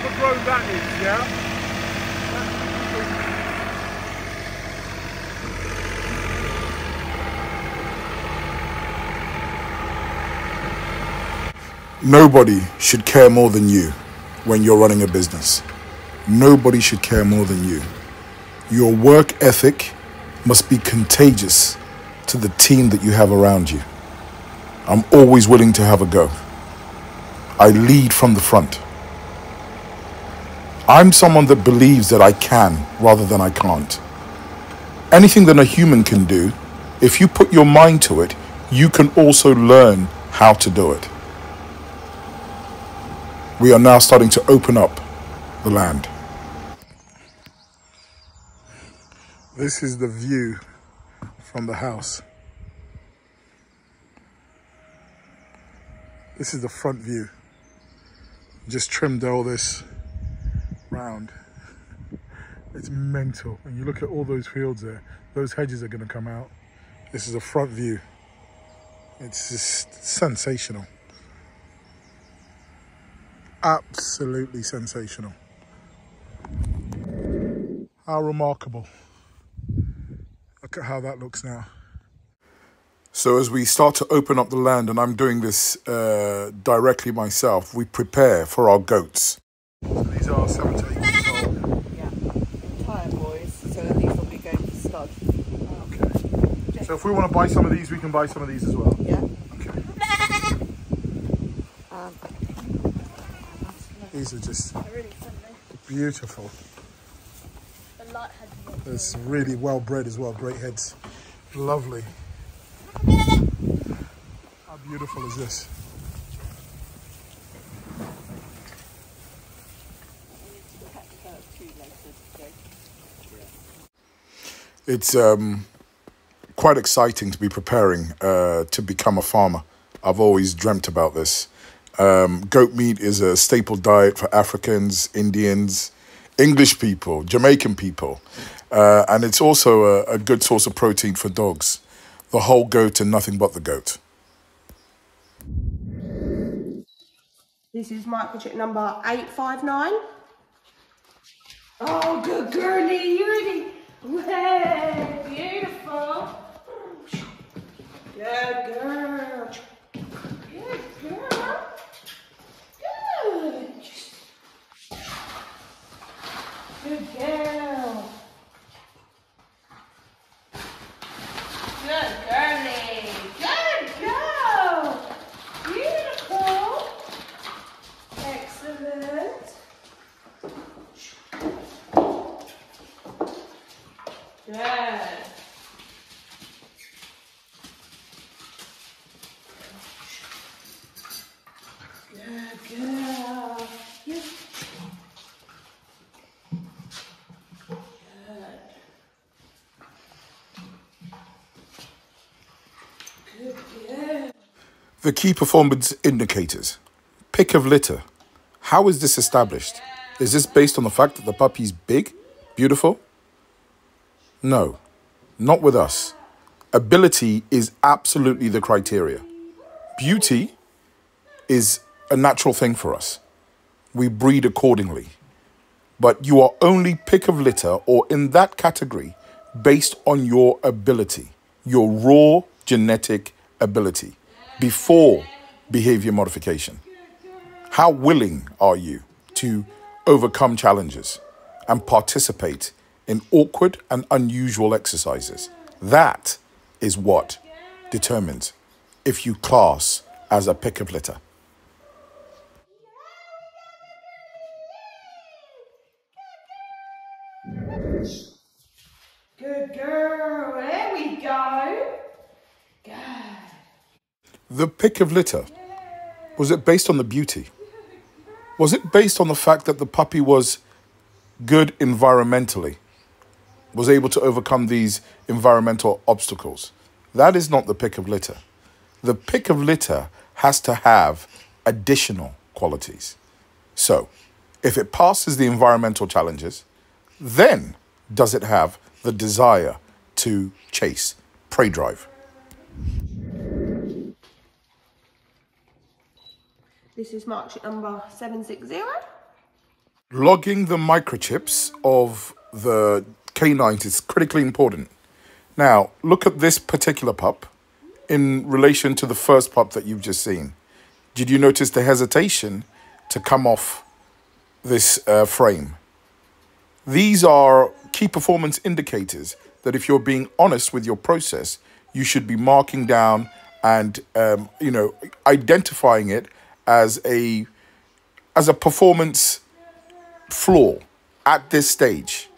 overgrown that is, yeah? Nobody should care more than you when you're running a business. Nobody should care more than you. Your work ethic must be contagious to the team that you have around you. I'm always willing to have a go. I lead from the front. I'm someone that believes that I can rather than I can't. Anything that a human can do, if you put your mind to it, you can also learn how to do it. We are now starting to open up the land. This is the view from the house. This is the front view. Just trimmed all this round. It's mental. When you look at all those fields there, those hedges are going to come out. This is a front view. It's just sensational. Absolutely sensational. How remarkable. Look at how that looks now. So as we start to open up the land, and I'm doing this directly myself, we prepare for our goats. So these are 7 to 8 years old. Yeah, tired boys, so these will be going to stud. Okay. So if we want to buy some of these, we can buy some of these as well? Yeah. Okay. These are just beautiful. It's really well bred as well, great heads. Lovely. How beautiful is this? It's quite exciting to be preparing to become a farmer. I've always dreamt about this. Goat meat is a staple diet for Africans, Indians, English people, Jamaican people. And it's also a good source of protein for dogs. The whole goat and nothing but the goat. This is microchip number 859. Oh, good girlie, you ready? Way, beautiful. Good girl. Good girl. Good. Good girl. Good girlie. Good girl. Beautiful. Excellent. Good. Good girl. Yes. Good. Good. The key performance indicators. Pick of litter. How is this established? Is this based on the fact that the puppy's big, beautiful? No, not with us. Ability is absolutely the criteria. Beauty is a natural thing for us. We breed accordingly. But you are only pick of litter or in that category based on your ability, your raw genetic ability, before behavior modification. How willing are you to overcome challenges and participate in awkward and unusual exercises? That is what determines if you class as a pick of litter. Good girl. There we go. Good. The pick of litter, was it based on the beauty? Was it based on the fact that the puppy was good environmentally, was able to overcome these environmental obstacles? That is not the pick of litter. The pick of litter has to have additional qualities. So, if it passes the environmental challenges, then does it have the desire to chase, prey drive? This is mark sheet number 760. Logging the microchips of the canines is critically important. Now, look at this particular pup in relation to the first pup that you've just seen. Did you notice the hesitation to come off this frame? These are key performance indicators that if you're being honest with your process, you should be marking down and, identifying it as a performance flaw at this stage.